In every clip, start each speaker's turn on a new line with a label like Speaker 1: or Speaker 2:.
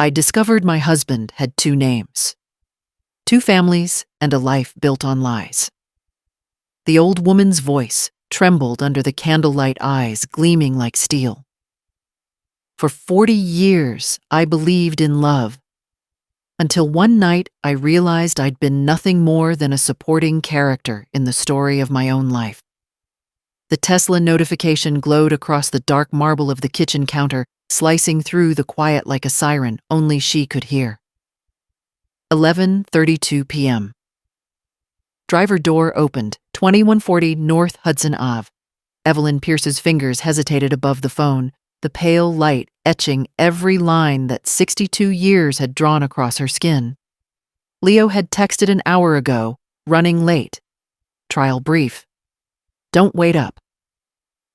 Speaker 1: I discovered my husband had two names, two families, and a life built on lies. The old woman's voice trembled under the candlelight eyes gleaming like steel. For 40 years, I believed in love, until one night I realized I'd been nothing more than a supporting character in the story of my own life. The Tesla notification glowed across the dark marble of the kitchen counter, slicing through the quiet like a siren only she could hear. 11:32 p.m. Driver door opened, 2140 North Hudson Ave. Evelyn Pierce's fingers hesitated above the phone, the pale light etching every line that 62 years had drawn across her skin. Leo had texted an hour ago, running late. Trial brief. Don't wait up.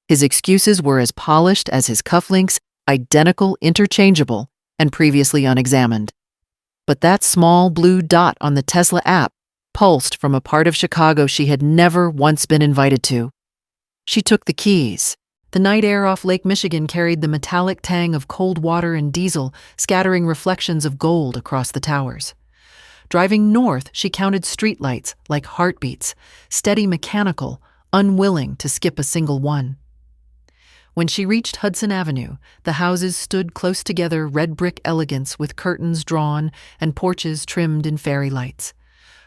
Speaker 1: His excuses were as polished as his cufflinks, identical, interchangeable, and previously unexamined. But that small blue dot on the Tesla app pulsed from a part of Chicago she had never once been invited to. She took the keys. The night air off Lake Michigan carried the metallic tang of cold water and diesel, scattering reflections of gold across the towers. Driving north, she counted streetlights like heartbeats, steady, mechanical, unwilling to skip a single one. When she reached Hudson Avenue, the houses stood close together, red brick elegance with curtains drawn and porches trimmed in fairy lights.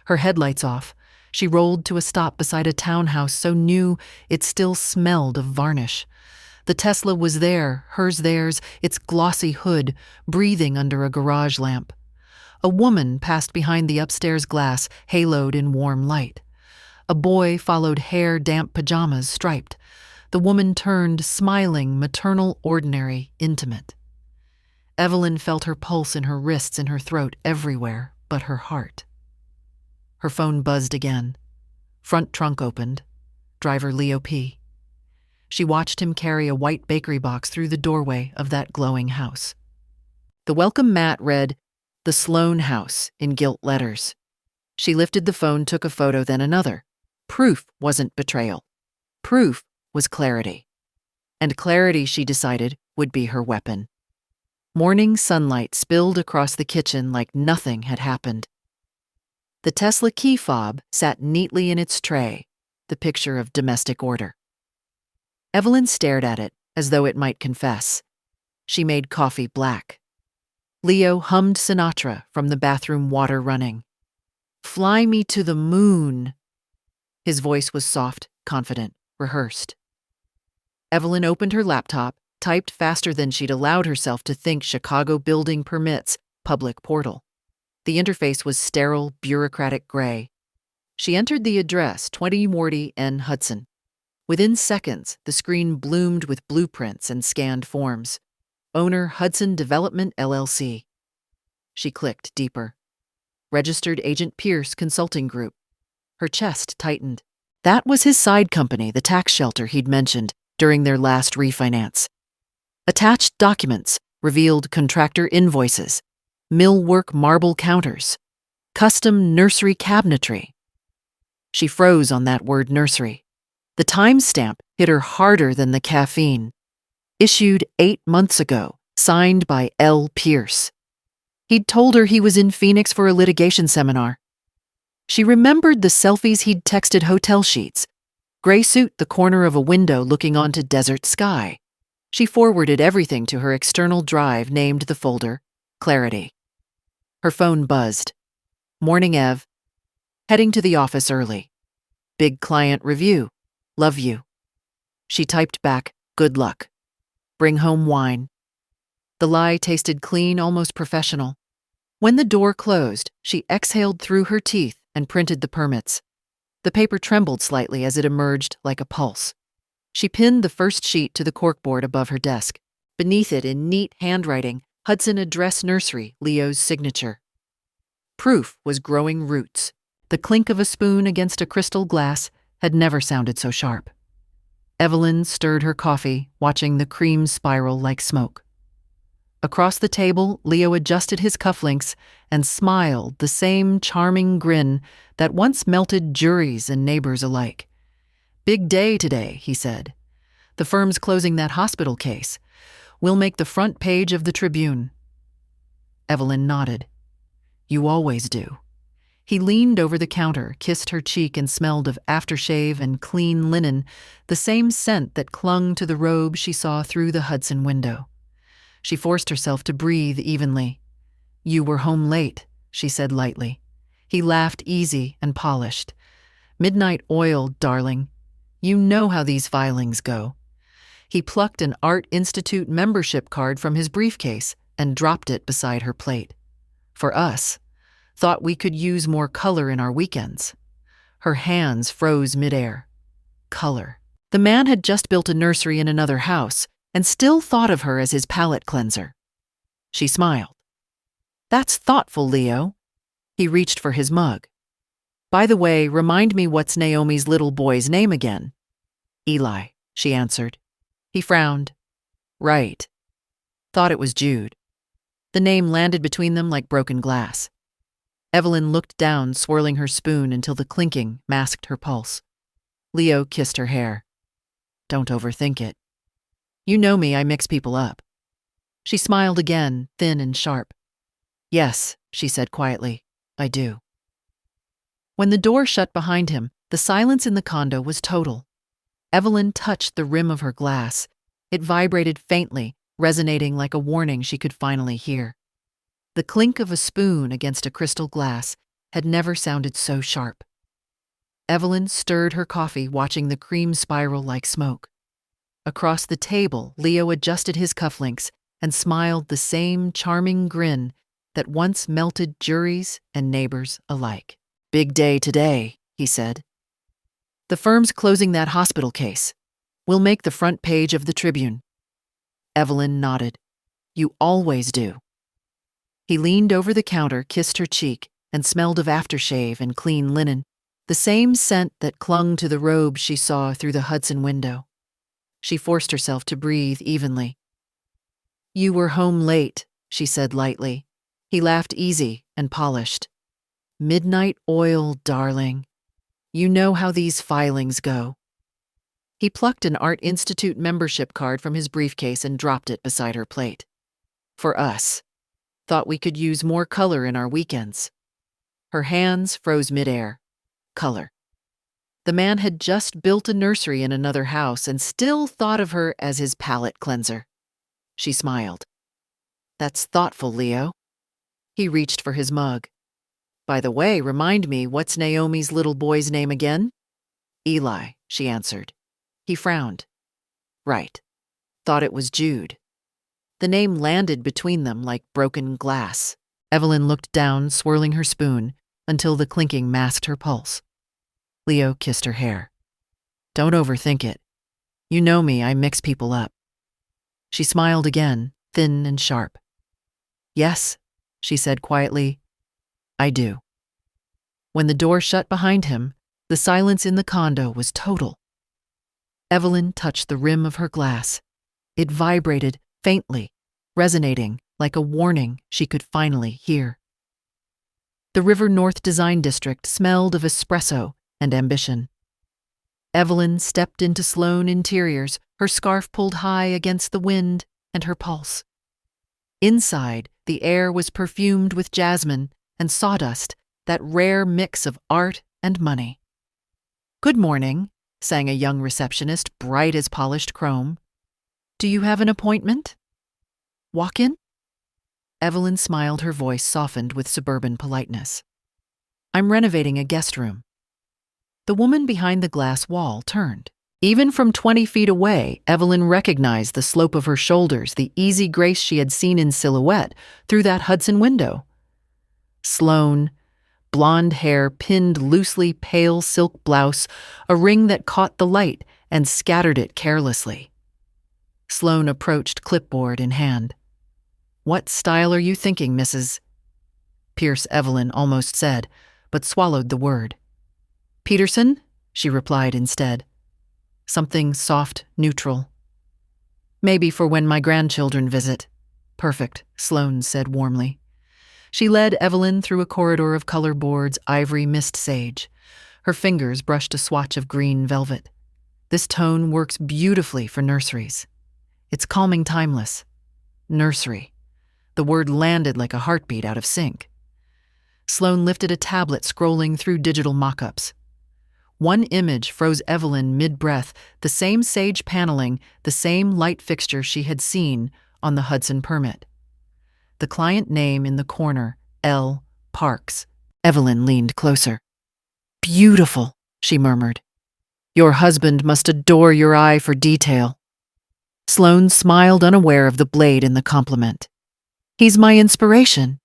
Speaker 1: Her headlights off, she rolled to a stop beside a townhouse so new it still smelled of varnish. The Tesla was there, hers theirs, its glossy hood, breathing under a garage lamp. A woman passed behind the upstairs glass, haloed in warm light. A boy followed hair-damp pajamas striped. The woman turned, smiling, maternal, ordinary, intimate. Evelyn felt her pulse in her wrists, in her throat, everywhere but her heart. Her phone buzzed again. Front trunk opened. Driver Leo P. She watched him carry a white bakery box through the doorway of that glowing house. The welcome mat read, "The Sloan House," in gilt letters. She lifted the phone, took a photo, then another. Proof wasn't betrayal. Proof was clarity. And clarity, she decided, would be her weapon. Morning sunlight spilled across the kitchen like nothing had happened. The Tesla key fob sat neatly in its tray, the picture of domestic order. Evelyn stared at it as though it might confess. She made coffee black. Leo hummed Sinatra from the bathroom water running. "Fly me to the moon." His voice was soft, confident, rehearsed. Evelyn opened her laptop, typed faster than she'd allowed herself to think Chicago building permits, public portal. The interface was sterile, bureaucratic gray. She entered the address, 2040 N. Hudson. Within seconds, the screen bloomed with blueprints and scanned forms. Owner Hudson Development, LLC. She clicked deeper. Registered Agent Pierce Consulting Group. Her chest tightened. That was his side company, the tax shelter he'd mentioned during their last refinance. Attached documents revealed contractor invoices, millwork marble counters, custom nursery cabinetry. She froze on that word nursery. The timestamp hit her harder than the caffeine. Issued 8 months ago, signed by L. Pierce. He'd told her he was in Phoenix for a litigation seminar. She remembered the selfies he'd texted, hotel sheets. Gray suit, the corner of a window looking onto desert sky. She forwarded everything to her external drive, named the folder Clarity. Her phone buzzed. Morning, Ev. Heading to the office early. Big client review. Love you. She typed back, good luck. Bring home wine. The lie tasted clean, almost professional. When the door closed, she exhaled through her teeth and printed the permits. The paper trembled slightly as it emerged like a pulse. She pinned the first sheet to the corkboard above her desk. Beneath it, in neat handwriting, Hudson Address Nursery, Leo's signature. Proof was growing roots. The clink of a spoon against a crystal glass had never sounded so sharp. Evelyn stirred her coffee, watching the cream spiral like smoke. Across the table, Leo adjusted his cufflinks and smiled, the same charming grin that once melted juries and neighbors alike. Big day today, he said. The firm's closing that hospital case. We'll make the front page of the Tribune. Evelyn nodded. You always do. He leaned over the counter, kissed her cheek, and smelled of aftershave and clean linen, the same scent that clung to the robe she saw through the Hudson window. She forced herself to breathe evenly. You were home late, she said lightly. He laughed easy and polished. Midnight oil, darling. You know how these filings go. He plucked an Art Institute membership card from his briefcase and dropped it beside her plate. For us. Thought we could use more color in our weekends. Her hands froze midair. Color. The man had just built a nursery in another house and still thought of her as his palate cleanser. She smiled. That's thoughtful, Leo. He reached for his mug. By the way, remind me what's Naomi's little boy's name again? Eli, she answered. He frowned. Right. Thought it was Jude. The name landed between them like broken glass. Evelyn looked down, swirling her spoon until the clinking masked her pulse. Leo kissed her hair. Don't overthink it. You know me, I mix people up. She smiled again, thin and sharp. Yes, she said quietly, I do. When the door shut behind him, the silence in the condo was total. Evelyn touched the rim of her glass. It vibrated faintly, resonating like a warning she could finally hear. The clink of a spoon against a crystal glass had never sounded so sharp. Evelyn stirred her coffee, watching the cream spiral like smoke. Across the table, Leo adjusted his cufflinks and smiled the same charming grin that once melted juries and neighbors alike. Big day today, he said. The firm's closing that hospital case. We'll make the front page of the Tribune. Evelyn nodded. You always do. He leaned over the counter, kissed her cheek, and smelled of aftershave and clean linen, the same scent that clung to the robe she saw through the Hudson window. She forced herself to breathe evenly. You were home late, she said lightly. He laughed easy and polished. Midnight oil, darling. You know how these filings go. He plucked an Art Institute membership card from his briefcase and dropped it beside her plate. For us. Thought we could use more color in our weekends. Her hands froze midair. Color. The man had just built a nursery in another house and still thought of her as his palate cleanser. She smiled. That's thoughtful, Leo. He reached for his mug. By the way, remind me, what's Naomi's little boy's name again? Eli, she answered. He frowned. Right. Thought it was Jude. The name landed between them like broken glass. Evelyn looked down, swirling her spoon, until the clinking masked her pulse. Leo kissed her hair. Don't overthink it. You know me, I mix people up. She smiled again, thin and sharp. Yes, she said quietly, I do. When the door shut behind him, the silence in the condo was total. Evelyn touched the rim of her glass. It vibrated faintly, resonating like a warning she could finally hear. The River North Design District smelled of espresso and ambition. Evelyn stepped into Sloan Interiors, her scarf pulled high against the wind and her pulse. Inside, the air was perfumed with jasmine and sawdust, that rare mix of art and money. Good morning, sang a young receptionist, bright as polished chrome. Do you have an appointment? Walk in? Evelyn smiled, her voice softened with suburban politeness. I'm renovating a guest room. The woman behind the glass wall turned. Even from 20 feet away, Evelyn recognized the slope of her shoulders, the easy grace she had seen in silhouette through that Hudson window. Sloan, blonde hair pinned loosely, pale silk blouse, a ring that caught the light and scattered it carelessly. Sloan approached, clipboard in hand. What style are you thinking, Mrs.? Pierce, Evelyn almost said, but swallowed the word. Peterson, she replied instead. Something soft, neutral. Maybe for when my grandchildren visit. Perfect, Sloan said warmly. She led Evelyn through a corridor of color boards, ivory mist sage. Her fingers brushed a swatch of green velvet. This tone works beautifully for nurseries. It's calming, timeless. Nursery. The word landed like a heartbeat out of sync. Sloane lifted a tablet, scrolling through digital mock-ups. One image froze Evelyn mid-breath, the same sage paneling, the same light fixture she had seen on the Hudson permit. The client name in the corner, L. Parks. Evelyn leaned closer. "Beautiful," she murmured. "Your husband must adore your eye for detail." Sloane smiled, unaware of the blade in the compliment. "He's my inspiration.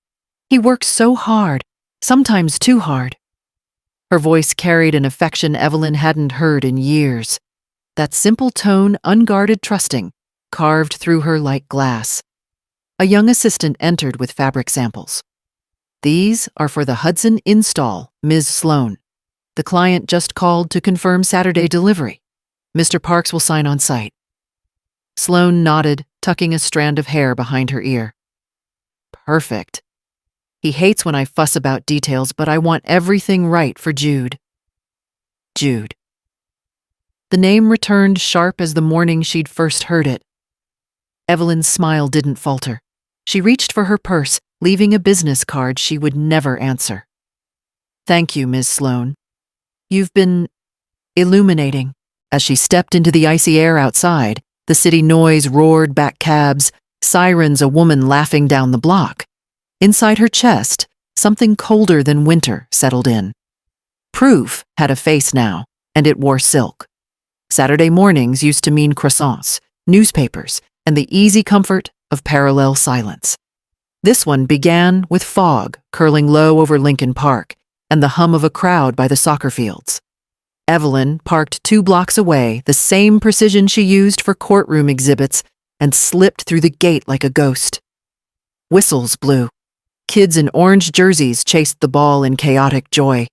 Speaker 1: He works so hard, sometimes too hard." Her voice carried an affection Evelyn hadn't heard in years. That simple tone, unguarded, trusting, carved through her like glass. A young assistant entered with fabric samples. "These are for the Hudson install, Ms. Sloane. The client just called to confirm Saturday delivery. Mr. Parks will sign on site." Sloane nodded, tucking a strand of hair behind her ear. "Perfect. He hates when I fuss about details, but I want everything right for Jude." Jude. The name returned sharp as the morning she'd first heard it. Evelyn's smile didn't falter. She reached for her purse, leaving a business card she would never answer. "Thank you, Ms. Sloane. You've been illuminating." As she stepped into the icy air outside, the city noise roared back cabs, sirens, a woman laughing down the block. Inside her chest, something colder than winter settled in. Proof had a face now, and it wore silk. Saturday mornings used to mean croissants, newspapers, and the easy comfort of parallel silence. This one began with fog curling low over Lincoln Park and the hum of a crowd by the soccer fields. Evelyn parked 2 blocks away, the same precision she used for courtroom exhibits, and slipped through the gate like a ghost. Whistles blew. Kids in orange jerseys chased the ball in chaotic joy.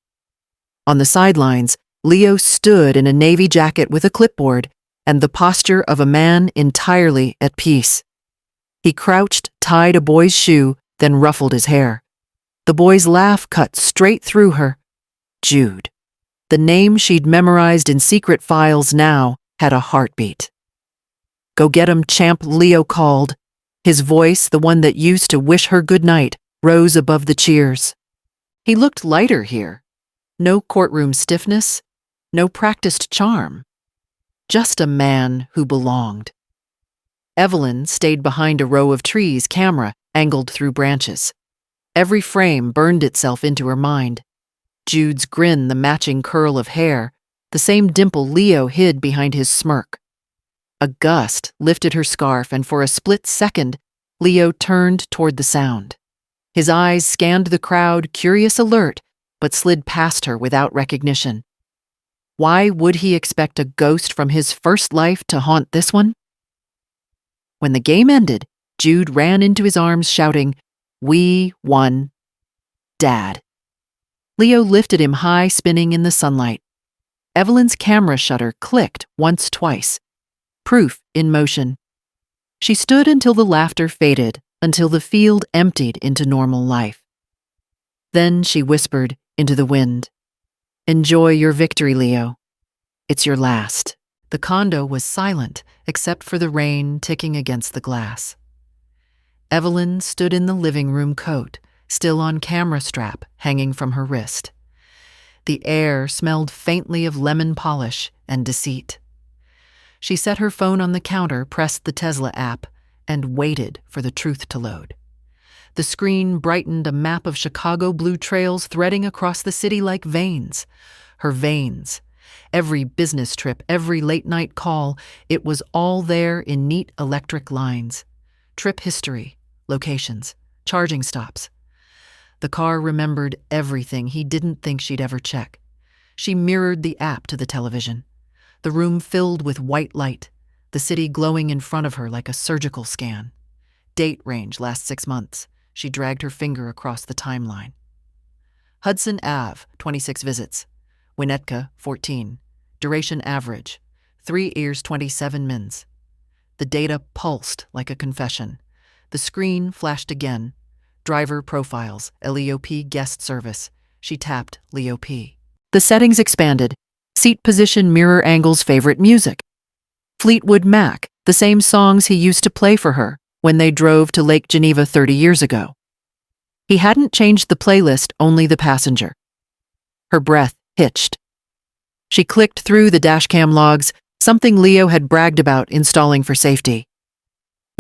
Speaker 1: On the sidelines, Leo stood in a navy jacket with a clipboard and the posture of a man entirely at peace. He crouched, tied a boy's shoe, then ruffled his hair. The boy's laugh cut straight through her. Jude. The name she'd memorized in secret files now had a heartbeat. "Go get him, champ," Leo called. His voice, the one that used to wish her good night, rose above the cheers. He looked lighter here. No courtroom stiffness, no practiced charm. Just a man who belonged. Evelyn stayed behind a row of trees, camera angled through branches. Every frame burned itself into her mind. Jude's grin, the matching curl of hair, the same dimple Leo hid behind his smirk. A gust lifted her scarf, and for a split second, Leo turned toward the sound. His eyes scanned the crowd, curious, alert, but slid past her without recognition. Why would he expect a ghost from his first life to haunt this one? When the game ended, Jude ran into his arms shouting, "We won, Dad." Leo lifted him high, spinning in the sunlight. Evelyn's camera shutter clicked once, twice. Proof in motion. She stood until the laughter faded, until the field emptied into normal life. Then she whispered into the wind, "Enjoy your victory, Leo. It's your last." The condo was silent, except for the rain ticking against the glass. Evelyn stood in the living room, coat still on camera strap hanging from her wrist. The air smelled faintly of lemon polish and deceit. She set her phone on the counter, pressed the Tesla app, and waited for the truth to load. The screen brightened, a map of Chicago blue trails threading across the city like veins. Her veins. Every business trip, every late-night call, it was all there in neat electric lines. Trip history, locations, charging stops. The car remembered everything he didn't think she'd ever check. She mirrored the app to the television. The room filled with white light, the city glowing in front of her like a surgical scan. Date range, last 6 months. She dragged her finger across the timeline. Hudson Ave, 26 visits. Winnetka, 14. Duration average, 3 years, 27 mins. The data pulsed like a confession. The screen flashed again. Driver profiles, Leo P. guest service. She tapped Leo P. The settings expanded. Seat position, mirror angles, favorite music. Fleetwood Mac, the same songs he used to play for her, when they drove to Lake Geneva 30 years ago. He hadn't changed the playlist, only the passenger. Her breath hitched. She clicked through the dashcam logs, something Leo had bragged about installing for safety.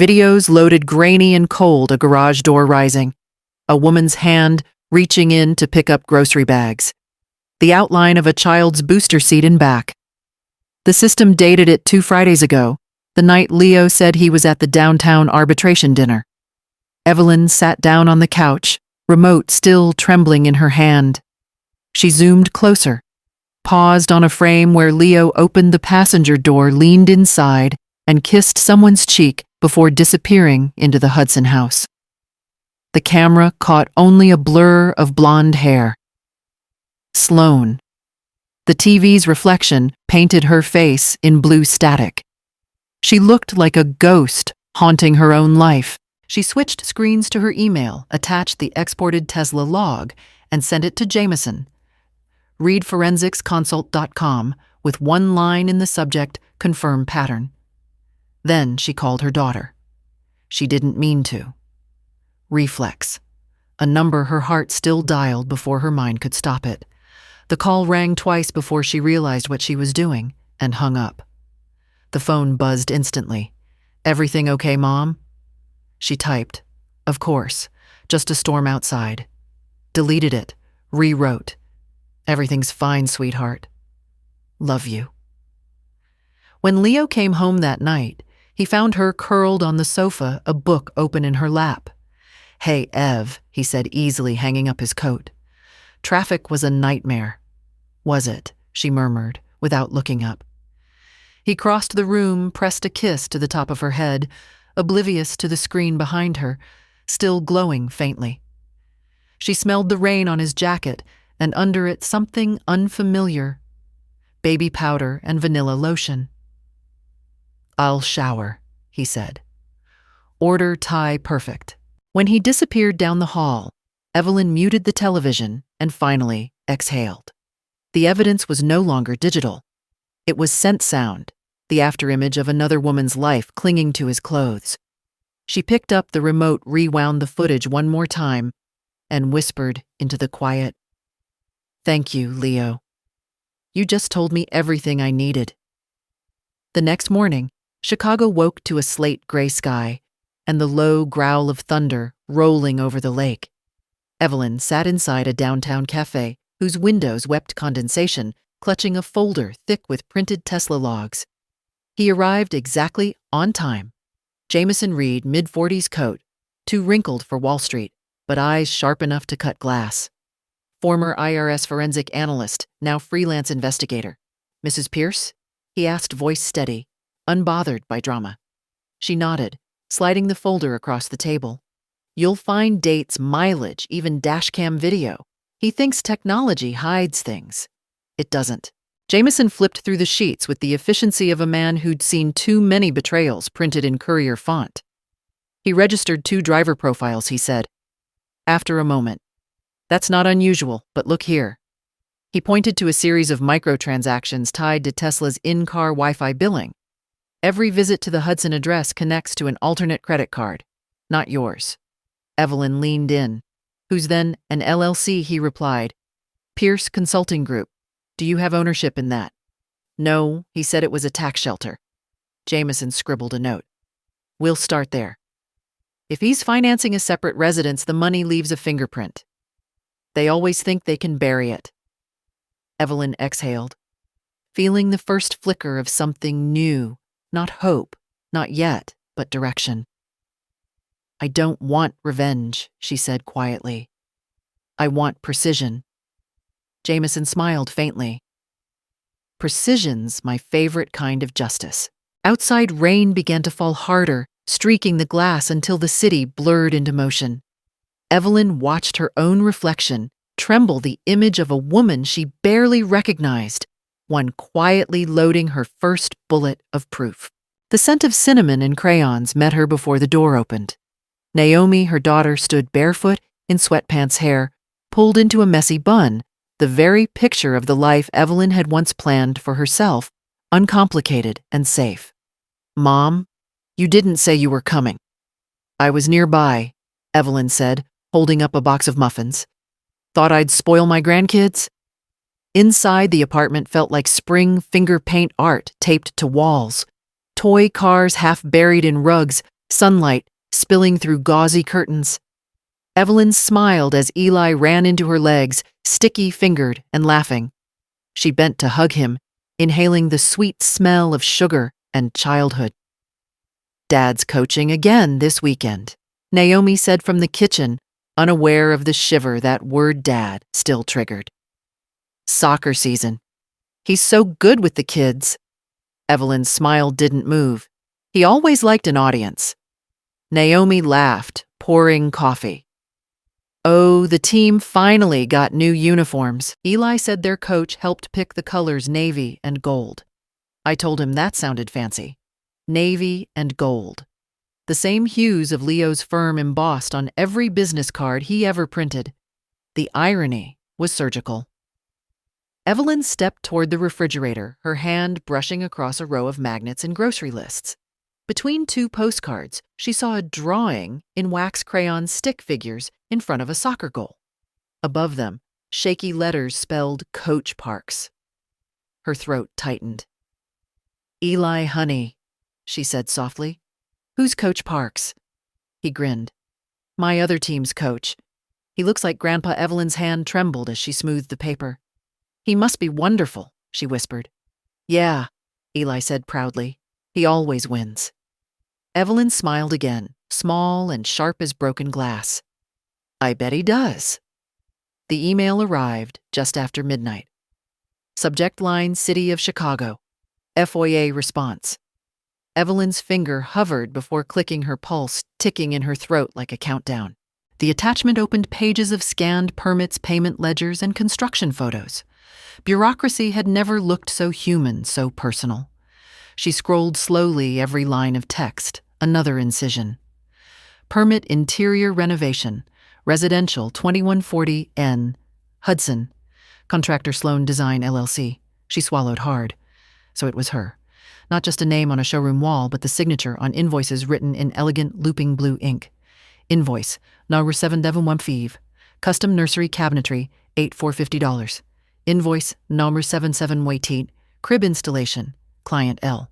Speaker 1: Videos loaded grainy and cold, a garage door rising, a woman's hand reaching in to pick up grocery bags, the outline of a child's booster seat in back. The system dated it 2 Fridays ago, the night Leo said he was at the downtown arbitration dinner. Evelyn sat down on the couch, remote still trembling in her hand. She zoomed closer, paused on a frame where Leo opened the passenger door, leaned inside, and kissed someone's cheek before disappearing into the Hudson house. The camera caught only a blur of blonde hair. Sloane. The TV's reflection painted her face in blue static. She looked like a ghost haunting her own life. She switched screens to her email, attached the exported Tesla log, and sent it to Jameson. Read forensicsconsult.com with one line in the subject, confirm pattern. Then she called her daughter. She didn't mean to. Reflex. A number her heart still dialed before her mind could stop it. The call rang twice before she realized what she was doing and hung up. The phone buzzed instantly. Everything okay, Mom? She typed. Of course. Just a storm outside. Deleted it. Rewrote. Everything's fine, sweetheart. Love you. When Leo came home that night, he found her curled on the sofa, a book open in her lap. Hey, Ev, he said easily, hanging up his coat. Traffic was a nightmare. Was it? She murmured, without looking up. He crossed the room, pressed a kiss to the top of her head, oblivious to the screen behind her, still glowing faintly. She smelled the rain on his jacket, and under it something unfamiliar. Baby powder and vanilla lotion. I'll shower, he said. Order Thai perfect. When he disappeared down the hall, Evelyn muted the television and finally exhaled. The evidence was no longer digital. It was scent sound, the afterimage of another woman's life clinging to his clothes. She picked up the remote, rewound the footage one more time, and whispered into the quiet, Thank you, Leo. You just told me everything I needed. The next morning, Chicago woke to a slate gray sky and the low growl of thunder rolling over the lake. Evelyn sat inside a downtown cafe whose windows wept condensation, clutching a folder thick with printed Tesla logs. He arrived exactly on time. Jameson Reed, mid-40s coat, too wrinkled for Wall Street, but eyes sharp enough to cut glass. Former IRS forensic analyst, now freelance investigator. Mrs. Pierce? He asked, voice steady, unbothered by drama. She nodded, sliding the folder across the table. You'll find dates, mileage, even dashcam video. He thinks technology hides things. It doesn't. Jameson flipped through the sheets with the efficiency of a man who'd seen too many betrayals printed in courier font. He registered 2 driver profiles, he said. After a moment. That's not unusual, but look here. He pointed to a series of microtransactions tied to Tesla's in-car Wi-Fi billing. Every visit to the Hudson address connects to an alternate credit card, not yours. Evelyn leaned in. Who's then an LLC, he replied. Pierce Consulting Group. Do you have ownership in that? No, he said it was a tax shelter. Jameson scribbled a note. We'll start there. If he's financing a separate residence, the money leaves a fingerprint. They always think they can bury it. Evelyn exhaled, feeling the first flicker of something new, not hope, not yet, but direction. I don't want revenge, she said quietly. I want precision. Jameson smiled faintly. Precision's my favorite kind of justice. Outside, rain began to fall harder, streaking the glass until the city blurred into motion. Evelyn watched her own reflection tremble, the image of a woman she barely recognized, one quietly loading her first bullet of proof. The scent of cinnamon and crayons met her before the door opened. Naomi, her daughter, stood barefoot in sweatpants, hair pulled into a messy bun, the very picture of the life Evelyn had once planned for herself, uncomplicated and safe. Mom, you didn't say you were coming. I was nearby, Evelyn said, holding up a box of muffins. Thought I'd spoil my grandkids? Inside, the apartment felt like spring finger paint art taped to walls. Toy cars half buried in rugs, sunlight spilling through gauzy curtains. Evelyn smiled as Eli ran into her legs, sticky-fingered and laughing. She bent to hug him, inhaling the sweet smell of sugar and childhood. Dad's coaching again this weekend, Naomi said from the kitchen, unaware of the shiver that word dad still triggered. Soccer season. He's so good with the kids. Evelyn's smile didn't move. He always liked an audience. Naomi laughed, pouring coffee. Oh, the team finally got new uniforms. Eli said their coach helped pick the colors navy and gold. I told him that sounded fancy. Navy and gold. The same hues of Leo's firm embossed on every business card he ever printed. The irony was surgical. Evelyn stepped toward the refrigerator, her hand brushing across a row of magnets and grocery lists. Between two postcards, she saw a drawing in wax crayon stick figures in front of a soccer goal. Above them, shaky letters spelled Coach Parks. Her throat tightened. Eli, honey, she said softly. Who's Coach Parks? He grinned. My other team's coach. He looks like Grandpa Evelyn's hand trembled as she smoothed the paper. He must be wonderful, she whispered. Yeah, Eli said proudly. He always wins. Evelyn smiled again, small and sharp as broken glass. I bet he does. The email arrived just after midnight. Subject line City of Chicago. FOIA response. Evelyn's finger hovered before clicking, her pulse ticking in her throat like a countdown. The attachment opened pages of scanned permits, payment ledgers, and construction photos. Bureaucracy had never looked so human, so personal. She scrolled slowly every line of text, another incision. Permit interior renovation, residential 2140 N, Hudson, contractor Sloan Design LLC. She swallowed hard. So it was her. Not just a name on a showroom wall, but the signature on invoices written in elegant looping blue ink. Invoice, number 7 custom nursery cabinetry, $8,450. Invoice, number 77 Waitit, crib installation, client L.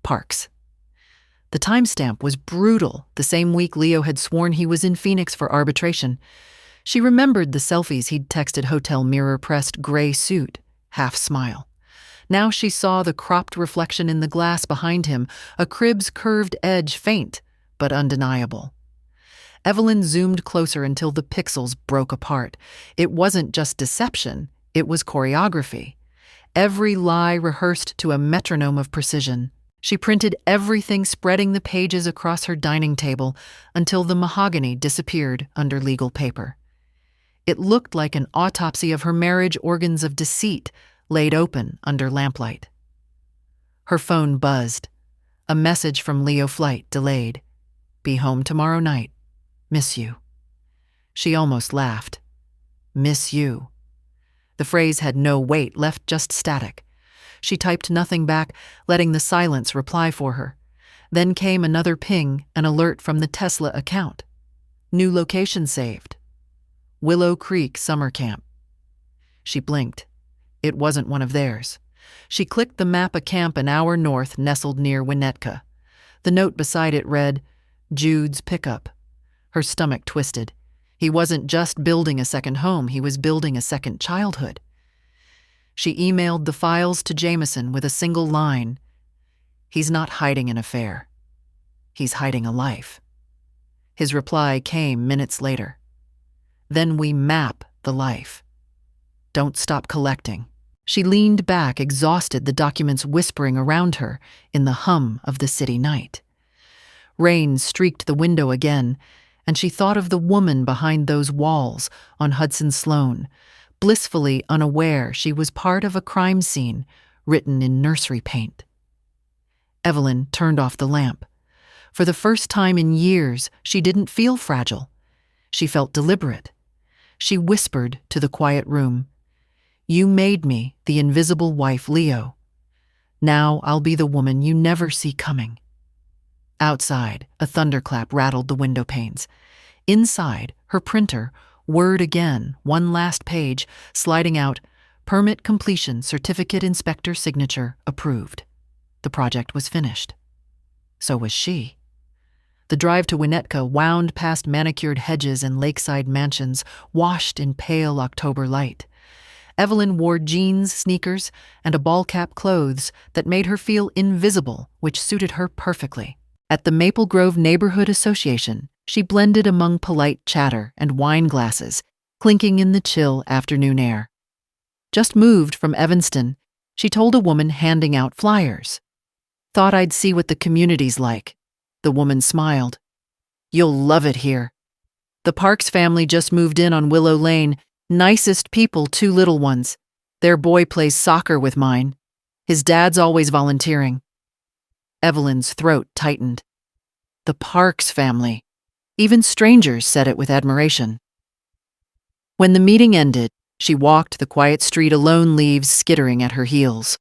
Speaker 1: Parks. The timestamp was brutal, the same week Leo had sworn he was in Phoenix for arbitration. She remembered the selfies he'd texted hotel mirror-pressed gray suit, half smile. Now she saw the cropped reflection in the glass behind him, a crib's curved edge faint, but undeniable. Evelyn zoomed closer until the pixels broke apart. It wasn't just deception, it was choreography. Every lie rehearsed to a metronome of precision. She printed everything, spreading the pages across her dining table until the mahogany disappeared under legal paper. It looked like an autopsy of her marriage organs of deceit, laid open under lamplight. Her phone buzzed. A message from Leo flight delayed. Be home tomorrow night. Miss you. She almost laughed. Miss you. The phrase had no weight, left just static. She typed nothing back, letting the silence reply for her. Then came another ping, an alert from the Tesla account. New location saved. Willow Creek Summer Camp. She blinked. It wasn't one of theirs. She clicked the map, a camp an hour north nestled near Winnetka. The note beside it read, Jude's pickup. Her stomach twisted. He wasn't just building a second home, he was building a second childhood. She emailed the files to Jameson with a single line. He's not hiding an affair. He's hiding a life. His reply came minutes later. Then we map the life. Don't stop collecting. She leaned back, exhausted, the documents whispering around her in the hum of the city night. Rain streaked the window again, and she thought of the woman behind those walls on Hudson Sloan, blissfully unaware she was part of a crime scene written in nursery paint. Evelyn turned off the lamp. For the first time in years, she didn't feel fragile. She felt deliberate. She whispered to the quiet room, You made me the invisible wife, Leo. Now I'll be the woman you never see coming. Outside, a thunderclap rattled the window panes. Inside, her printer, word again, one last page, sliding out, permit completion, certificate inspector signature, approved. The project was finished. So was she. The drive to Winnetka wound past manicured hedges and lakeside mansions, washed in pale October light. Evelyn wore jeans, sneakers, and a ball-cap clothes that made her feel invisible, which suited her perfectly. At the Maple Grove Neighborhood Association, she blended among polite chatter and wine glasses, clinking in the chill afternoon air. Just moved from Evanston, she told a woman handing out flyers. "Thought I'd see what the community's like." The woman smiled. "You'll love it here. The Parks family just moved in on Willow Lane. Nicest people, 2 little ones. Their boy plays soccer with mine. His dad's always volunteering." Evelyn's throat tightened. The Parks family. Even strangers said it with admiration. When the meeting ended, she walked the quiet street alone, leaves skittering at her heels.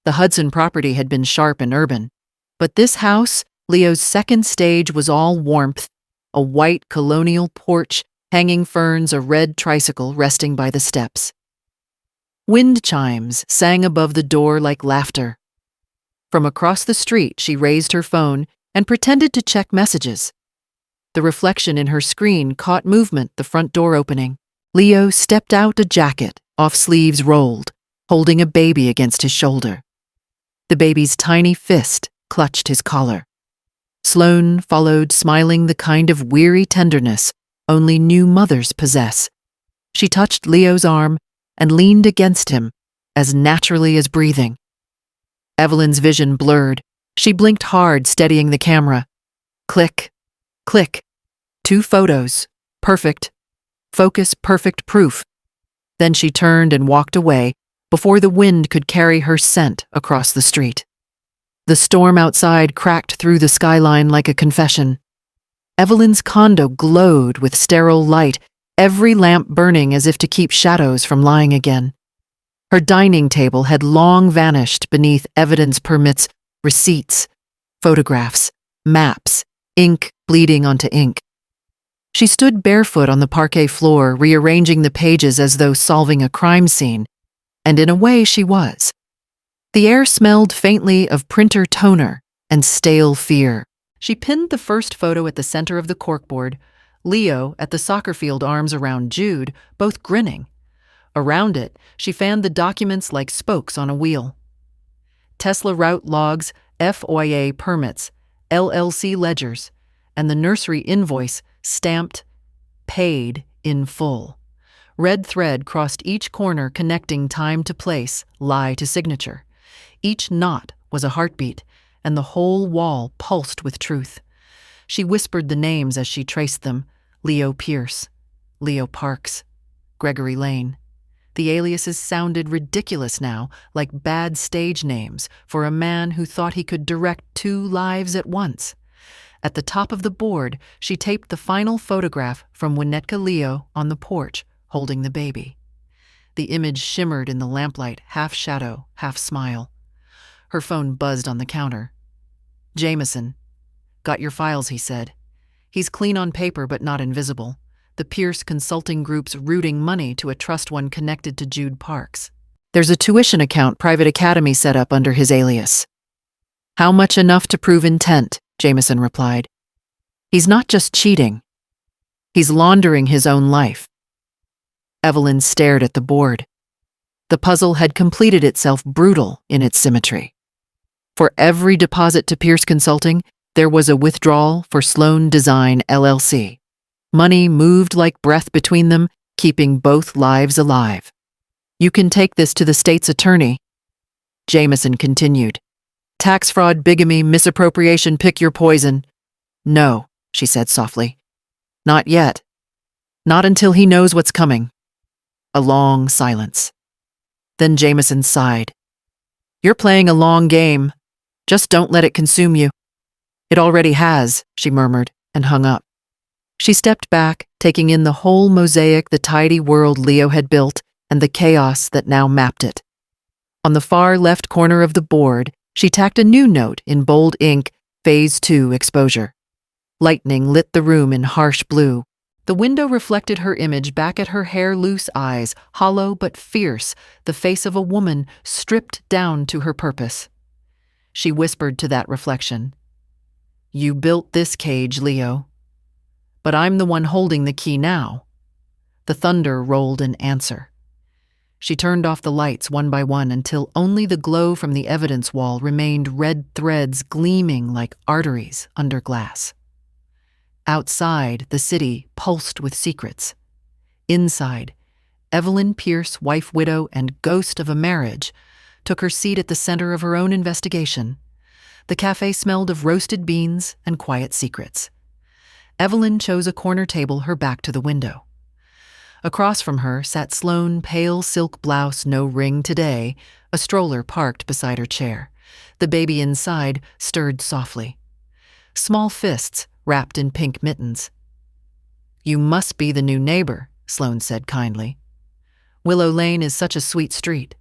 Speaker 1: The Hudson property had been sharp and urban, but this house, Leo's second stage, was all warmth, a white colonial porch, hanging ferns, a red tricycle resting by the steps. Wind chimes sang above the door like laughter. From across the street, she raised her phone and pretended to check messages. The reflection in her screen caught movement, the front door opening. Leo stepped out, a jacket, off sleeves rolled, holding a baby against his shoulder. The baby's tiny fist clutched his collar. Sloane followed, smiling the kind of weary tenderness only new mothers possess. She touched Leo's arm and leaned against him, as naturally as breathing. Evelyn's vision blurred. She blinked hard, steadying the camera. Click, click. 2 photos. Perfect. Focus, perfect proof. Then she turned and walked away before the wind could carry her scent across the street. The storm outside cracked through the skyline like a confession. Evelyn's condo glowed with sterile light, every lamp burning as if to keep shadows from lying again. Her dining table had long vanished beneath evidence permits, receipts, photographs, maps, ink bleeding onto ink. She stood barefoot on the parquet floor, rearranging the pages as though solving a crime scene, and in a way she was. The air smelled faintly of printer toner and stale fear. She pinned the first photo at the center of the corkboard, Leo at the soccer field, arms around Jude, both grinning. Around it, she fanned the documents like spokes on a wheel. Tesla route logs, FOIA permits, LLC ledgers, and the nursery invoice stamped paid in full. Red thread crossed each corner, connecting time to place, lie to signature. Each knot was a heartbeat, and the whole wall pulsed with truth. She whispered the names as she traced them: Leo Pierce, Leo Parks, Gregory Lane. The aliases sounded ridiculous now, like bad stage names for a man who thought he could direct 2 lives at once. At the top of the board, she taped the final photograph from Winnetka Leo on the porch, holding the baby. The image shimmered in the lamplight, half shadow, half smile. Her phone buzzed on the counter. "Jameson. Got your files," he said. "He's clean on paper but not invisible. The Pierce Consulting Group's routing money to a trust one connected to Jude Parks. There's a tuition account, private academy set up under his alias." "How much enough to prove intent?" Jameson replied. "He's not just cheating. He's laundering his own life." Evelyn stared at the board. The puzzle had completed itself, brutal in its symmetry. For every deposit to Pierce Consulting, there was a withdrawal for Sloane Design LLC. Money moved like breath between them, keeping both lives alive. "You can take this to the state's attorney," Jameson continued. "Tax fraud, bigamy, misappropriation, pick your poison." "No," she said softly. "Not yet. Not until he knows what's coming." A long silence. Then Jameson sighed. "You're playing a long game. Just don't let it consume you." "It already has," she murmured, and hung up. She stepped back, taking in the whole mosaic, the tidy world Leo had built, and the chaos that now mapped it. On the far left corner of the board, she tacked a new note in bold ink, Phase 2 exposure. Lightning lit the room in harsh blue. The window reflected her image back at her hair-loose eyes, hollow but fierce, the face of a woman stripped down to her purpose. She whispered to that reflection, "You built this cage, Leo. But I'm the one holding the key now." The thunder rolled in answer. She turned off the lights one by one until only the glow from the evidence wall remained red threads gleaming like arteries under glass. Outside, the city pulsed with secrets. Inside, Evelyn Pierce, wife, widow, and ghost of a marriage, took her seat at the center of her own investigation. The cafe smelled of roasted beans and quiet secrets. Evelyn chose a corner table, her back to the window. Across from her sat Sloane, pale silk blouse, no ring today, a stroller parked beside her chair. The baby inside stirred softly. Small fists wrapped in pink mittens. "You must be the new neighbor," Sloane said kindly. "Willow Lane is such a sweet street.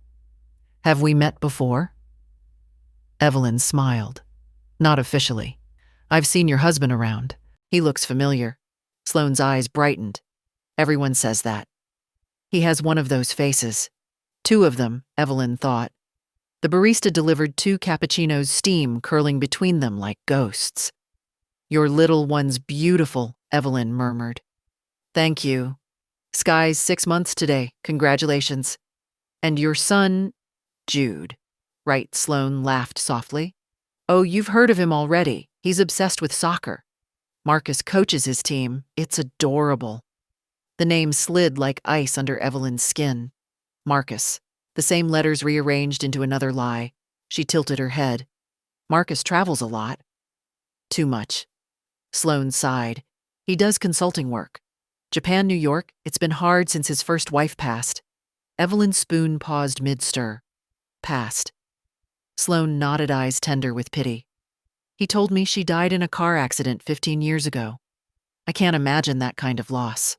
Speaker 1: Have we met before?" Evelyn smiled. "Not officially. I've seen your husband around. He looks familiar." Sloane's eyes brightened. "Everyone says that. He has one of those faces. Two of them," Evelyn thought. The barista delivered 2 cappuccinos, steam curling between them like ghosts. "Your little one's beautiful," Evelyn murmured. "Thank you. Sky's 6 months today. Congratulations. And your son, Jude, right?" Sloane laughed softly. "Oh, you've heard of him already. He's obsessed with soccer. Marcus coaches his team. It's adorable." The name slid like ice under Evelyn's skin. Marcus. The same letters rearranged into another lie. She tilted her head. "Marcus travels a lot." "Too much." Sloane sighed. "He does consulting work. Japan, New York, it's been hard since his first wife passed." Evelyn's spoon paused mid-stir. "Passed." Sloane nodded, eyes tender with pity. "He told me she died in a car accident 15 years ago. I can't imagine that kind of loss."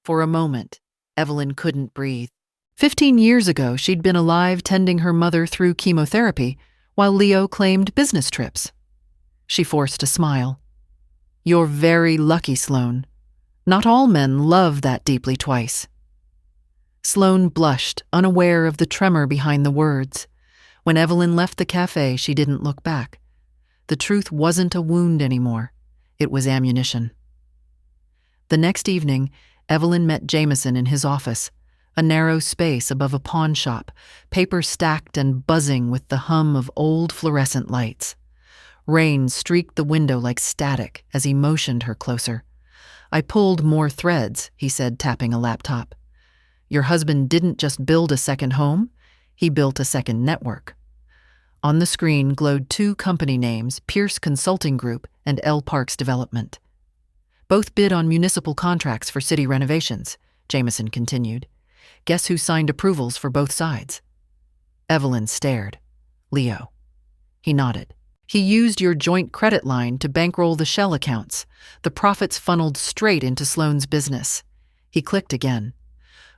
Speaker 1: For a moment, Evelyn couldn't breathe. 15 years ago, she'd been alive tending her mother through chemotherapy, while Leo claimed business trips. She forced a smile. "You're very lucky, Sloane. Not all men love that deeply twice." Sloane blushed, unaware of the tremor behind the words. When Evelyn left the cafe, she didn't look back. The truth wasn't a wound anymore. It was ammunition. The next evening, Evelyn met Jameson in his office, a narrow space above a pawn shop, paper stacked and buzzing with the hum of old fluorescent lights. Rain streaked the window like static as he motioned her closer. "I pulled more threads," he said, tapping a laptop. "Your husband didn't just build a second home, he built a second network." On the screen glowed 2 company names, Pierce Consulting Group and L Parks Development. "Both bid on municipal contracts for city renovations," Jameson continued. "Guess who signed approvals for both sides?" Evelyn stared. "Leo." He nodded. "He used your joint credit line to bankroll the shell accounts. The profits funneled straight into Sloane's business." He clicked again.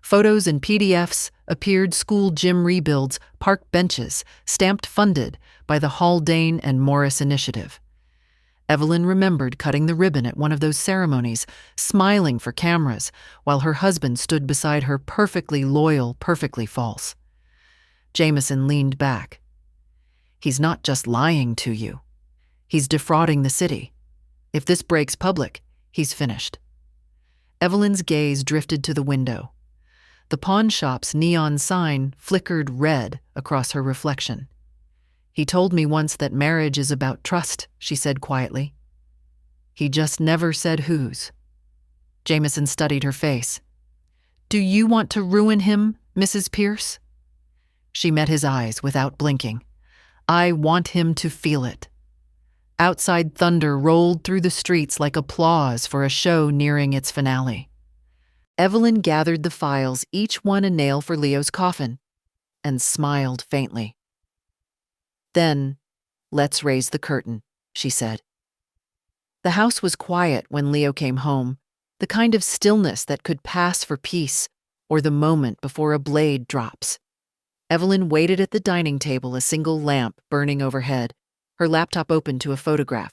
Speaker 1: Photos and PDFs appeared, school gym rebuilds, park benches, stamped funded by the Haldane and Morris Initiative. Evelyn remembered cutting the ribbon at one of those ceremonies, smiling for cameras, while her husband stood beside her, perfectly loyal, perfectly false. Jameson leaned back. "He's not just lying to you. He's defrauding the city. If this breaks public, he's finished." Evelyn's gaze drifted to the window. The pawn shop's neon sign flickered red across her reflection. "He told me once that marriage is about trust," she said quietly. "He just never said whose." Jameson studied her face. "Do you want to ruin him, Mrs. Pierce?" She met his eyes without blinking. "I want him to feel it." Outside thunder rolled through the streets like applause for a show nearing its finale. Evelyn gathered the files, each one a nail for Leo's coffin, and smiled faintly. "Then, let's raise the curtain," she said. The house was quiet when Leo came home, the kind of stillness that could pass for peace or the moment before a blade drops. Evelyn waited at the dining table, a single lamp burning overhead. Her laptop opened to a photograph,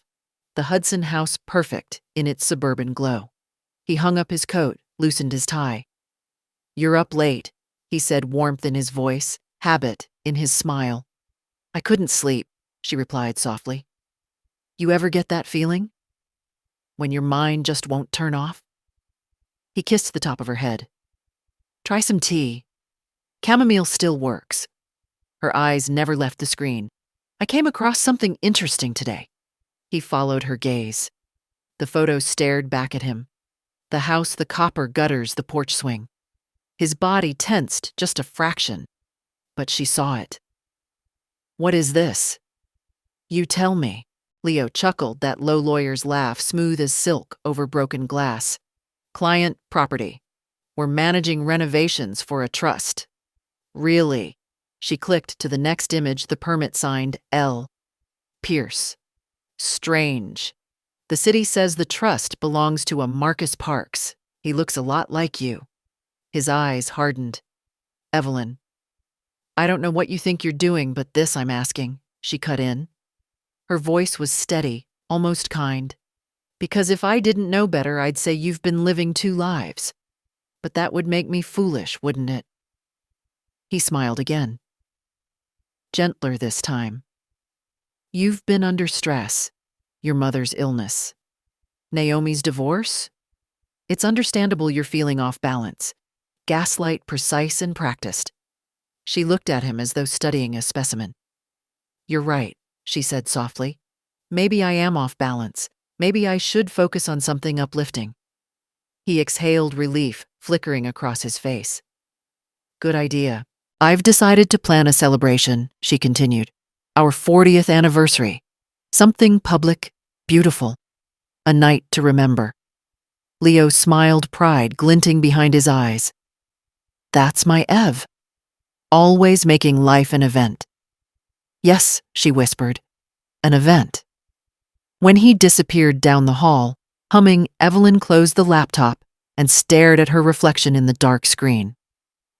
Speaker 1: the Hudson house perfect in its suburban glow. He hung up his coat, loosened his tie. "You're up late," he said, warmth in his voice, habit in his smile. "I couldn't sleep," she replied softly. "You ever get that feeling? When your mind just won't turn off?" He kissed the top of her head. "Try some tea. Chamomile still works." Her eyes never left the screen. "I came across something interesting today." He followed her gaze. The photo stared back at him. The house, the copper gutters, the porch swing. His body tensed just a fraction, but she saw it. "What is this?" "You tell me." Leo chuckled, that low lawyer's laugh, smooth as silk over broken glass. "Client property. We're managing renovations for a trust." "Really?" She clicked to the next image, the permit signed L. Pierce. "Strange. The city says the trust belongs to a Marcus Parks. He looks a lot like you." His eyes hardened. "Evelyn, I don't know what you think you're doing, but this I'm asking," she cut in. Her voice was steady, almost kind. "Because if I didn't know better, I'd say you've been living two lives. But that would make me foolish, wouldn't it?" He smiled again. Gentler this time. "You've been under stress. Your mother's illness. Naomi's divorce? It's understandable you're feeling off balance. Gaslight precise and practiced." She looked at him as though studying a specimen. "You're right," she said softly. "Maybe I am off balance. Maybe I should focus on something uplifting." He exhaled relief, flickering across his face. "Good idea. I've decided to plan a celebration," she continued. "Our 40th anniversary. Something public, beautiful. A night to remember." Leo smiled, pride glinting behind his eyes. "That's my Ev. Always making life an event." "Yes," she whispered, "an event." When he disappeared down the hall, humming, Evelyn closed the laptop and stared at her reflection in the dark screen.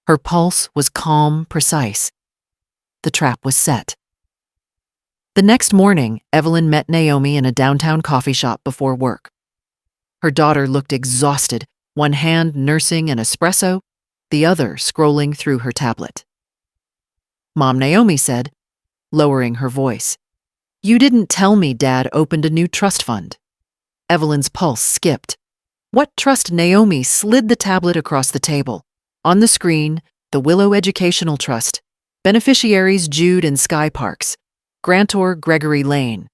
Speaker 1: Her pulse was calm, precise. The trap was set. The next morning, Evelyn met Naomi in a downtown coffee shop before work. Her daughter looked exhausted, one hand nursing an espresso, the other scrolling through her tablet. "Mom," Naomi said, lowering her voice, "you didn't tell me Dad opened a new trust fund." Evelyn's pulse skipped. "What trust?" Naomi slid the tablet across the table. On the screen, the Willow Educational Trust. Beneficiaries Jude and Sky Parks. Grantor Gregory Lane.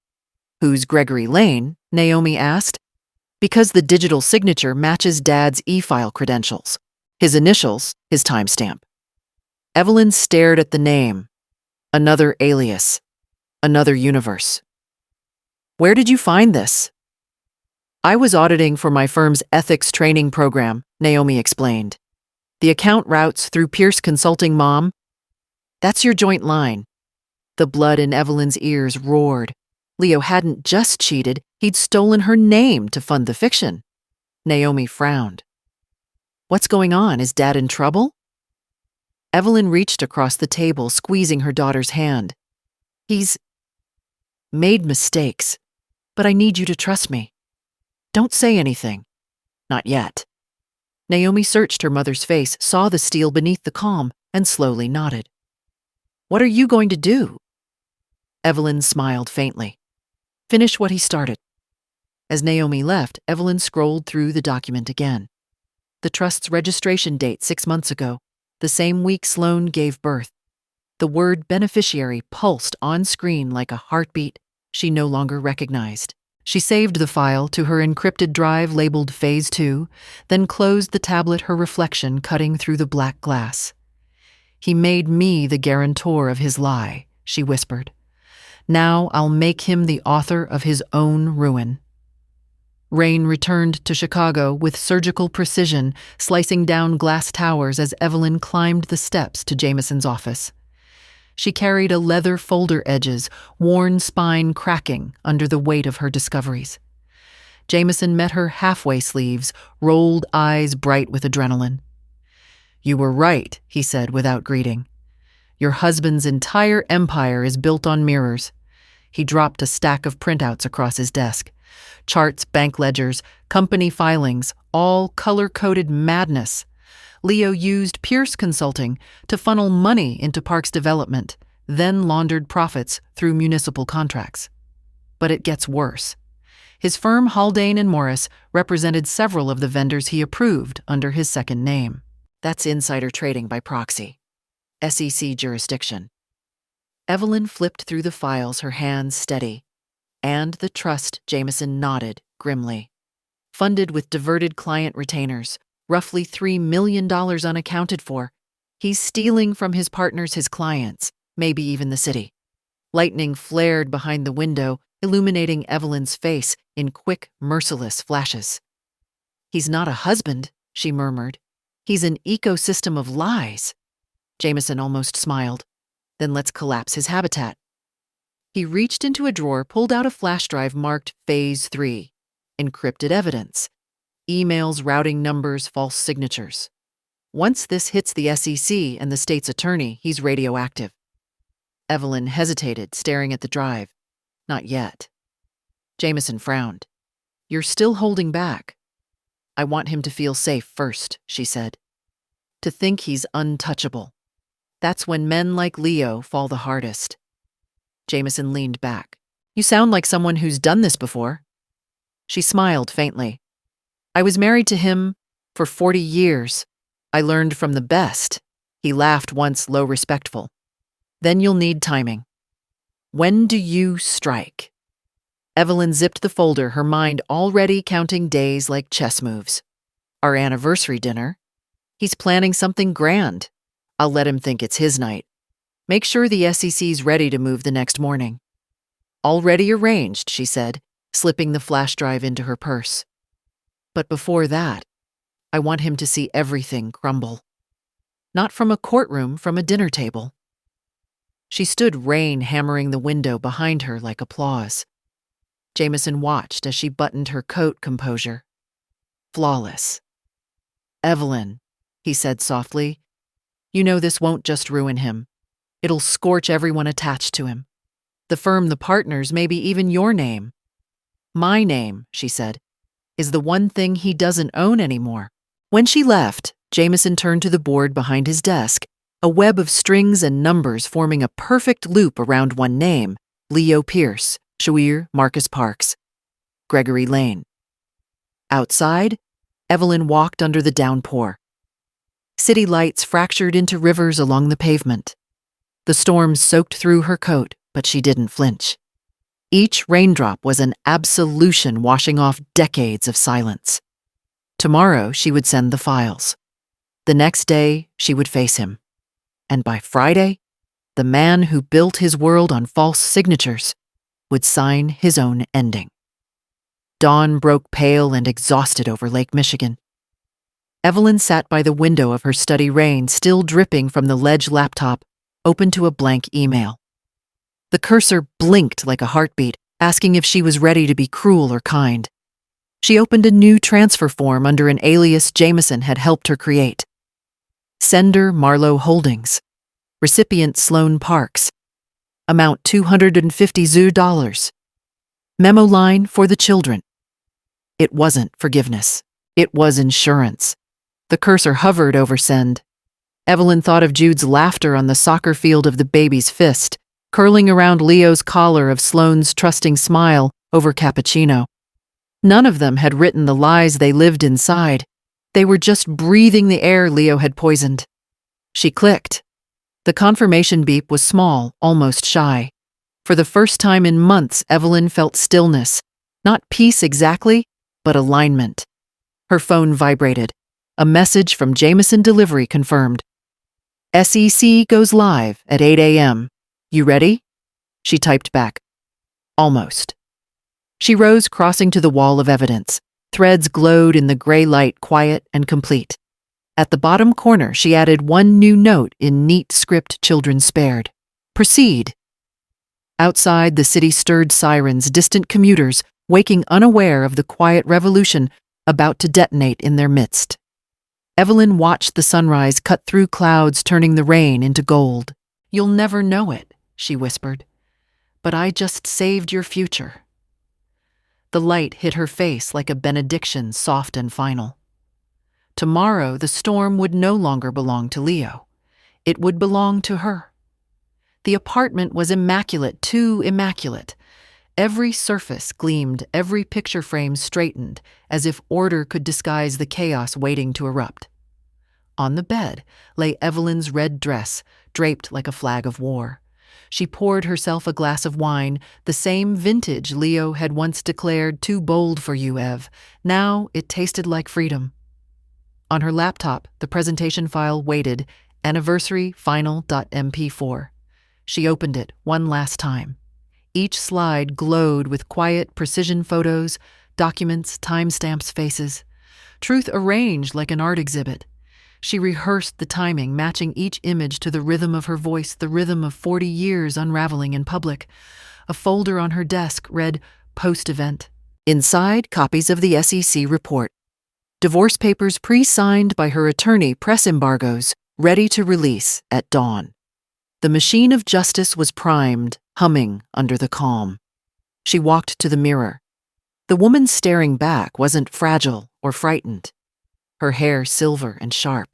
Speaker 1: "Who's Gregory Lane?" Naomi asked. "Because the digital signature matches Dad's e-file credentials. His initials, his timestamp." Evelyn stared at the name. Another alias. Another universe. "Where did you find this?" "I was auditing for my firm's ethics training program," Naomi explained. "The account routes through Pierce Consulting, Mom." "That's your joint line." The blood in Evelyn's ears roared. Leo hadn't just cheated, he'd stolen her name to fund the fiction. Naomi frowned. "What's going on? Is Dad in trouble?" Evelyn reached across the table, squeezing her daughter's hand. "He's made mistakes, but I need you to trust me. Don't say anything. Not yet." Naomi searched her mother's face, saw the steel beneath the calm, and slowly nodded. "What are you going to do?" Evelyn smiled faintly. "Finish what he started." As Naomi left, Evelyn scrolled through the document again. The trust's registration date 6 months ago, the same week Sloane gave birth. The word beneficiary pulsed on screen like a heartbeat she no longer recognized. She saved the file to her encrypted drive labeled Phase 2, then closed the tablet, her reflection cutting through the black glass. "He made me the guarantor of his lie," she whispered. "Now I'll make him the author of his own ruin." Rain returned to Chicago with surgical precision, slicing down glass towers as Evelyn climbed the steps to Jameson's office. She carried a leather folder edges, worn spine cracking under the weight of her discoveries. Jameson met her halfway sleeves, rolled eyes bright with adrenaline. "You were right," he said without greeting. "Your husband's entire empire is built on mirrors. He dropped a stack of printouts across his desk. Charts, bank ledgers, company filings, all color-coded madness. Leo used Pierce Consulting to funnel money into parks development, then laundered profits through municipal contracts. But it gets worse. His firm Haldane and Morris represented several of the vendors he approved under his second name. That's insider trading by proxy. SEC jurisdiction. Evelyn flipped through the files, her hands steady. And the trust, Jameson nodded grimly. Funded with diverted client retainers, roughly $3 million unaccounted for. He's stealing from his partners, his clients, maybe even the city. Lightning flared behind the window, illuminating Evelyn's face in quick, merciless flashes. "He's not a husband," she murmured. "He's an ecosystem of lies." Jameson almost smiled. "Then let's collapse his habitat." He reached into a drawer, pulled out a flash drive marked Phase 3. Encrypted evidence. Emails, routing numbers, false signatures. Once this hits the SEC and the state's attorney, he's radioactive. Evelyn hesitated, staring at the drive. Not yet. Jameson frowned. "You're still holding back." "I want him to feel safe first," she said. "To think he's untouchable. That's when men like Leo fall the hardest." Jameson leaned back. "You sound like someone who's done this before." She smiled faintly. "I was married to him for 40 years. I learned from the best." He laughed once, low respectful. "Then you'll need timing. When do you strike?" Evelyn zipped the folder, her mind already counting days like chess moves. "Our anniversary dinner. He's planning something grand. I'll let him think it's his night. Make sure the SEC's ready to move the next morning." "Already arranged," she said, slipping the flash drive into her purse. "But before that, I want him to see everything crumble. Not from a courtroom, from a dinner table." She stood, rain hammering the window behind her like applause. Jameson watched as she buttoned her coat, composure. Flawless. "Evelyn," he said softly, "you know this won't just ruin him. It'll scorch everyone attached to him. The firm, the partners, maybe even your name." "My name," she said, "is the one thing he doesn't own anymore." When she left, Jameson turned to the board behind his desk, a web of strings and numbers forming a perfect loop around one name: Leo Pierce, Schauer, Marcus Parks, Gregory Lane. Outside, Evelyn walked under the downpour. City lights fractured into rivers along the pavement. The storm soaked through her coat, but she didn't flinch. Each raindrop was an absolution washing off decades of silence. Tomorrow, she would send the files. The next day, she would face him. And by Friday, the man who built his world on false signatures would sign his own ending. Dawn broke pale and exhausted over Lake Michigan. Evelyn sat by the window of her study, rain still dripping from the ledge laptop, open to a blank email. The cursor blinked like a heartbeat, asking if she was ready to be cruel or kind. She opened a new transfer form under an alias Jameson had helped her create. Sender Marlowe Holdings. Recipient Sloan Parks. Amount $250. Memo line for the children. It wasn't forgiveness. It was insurance. The cursor hovered over send. Evelyn thought of Jude's laughter on the soccer field of the baby's fist, curling around Leo's collar, of Sloane's trusting smile over cappuccino. None of them had written the lies they lived inside. They were just breathing the air Leo had poisoned. She clicked. The confirmation beep was small, almost shy. For the first time in months, Evelyn felt stillness. Not peace exactly, but alignment. Her phone vibrated. A message from Jameson Delivery confirmed. "SEC goes live at 8 a.m. You ready?" She typed back. "Almost." She rose, crossing to the wall of evidence. Threads glowed in the gray light, quiet and complete. At the bottom corner, she added one new note in neat script children spared. "Proceed." Outside, the city stirred sirens, distant commuters, waking unaware of the quiet revolution about to detonate in their midst. Evelyn watched the sunrise cut through clouds, turning the rain into gold. "You'll never know it," she whispered. But I just saved your future. The light hit her face like a benediction, soft and final. Tomorrow, the storm would no longer belong to Leo. It would belong to her. The apartment was immaculate, too immaculate. Every surface gleamed, every picture frame straightened, as if order could disguise the chaos waiting to erupt. On the bed lay Evelyn's red dress, draped like a flag of war. She poured herself a glass of wine, the same vintage Leo had once declared too bold for you, Ev. Now it tasted like freedom. On her laptop, the presentation file waited, anniversary final.mp4. She opened it one last time. Each slide glowed with quiet precision photos, documents, timestamps, faces. Truth arranged like an art exhibit. She rehearsed the timing, matching each image to the rhythm of her voice, the rhythm of 40 years unraveling in public. A folder on her desk read, Post-event. Inside, copies of the SEC report. Divorce papers pre-signed by her attorney, press embargoes, ready to release at dawn. The machine of justice was primed, humming under the calm. She walked to the mirror. The woman staring back wasn't fragile or frightened. Her hair silver and sharp.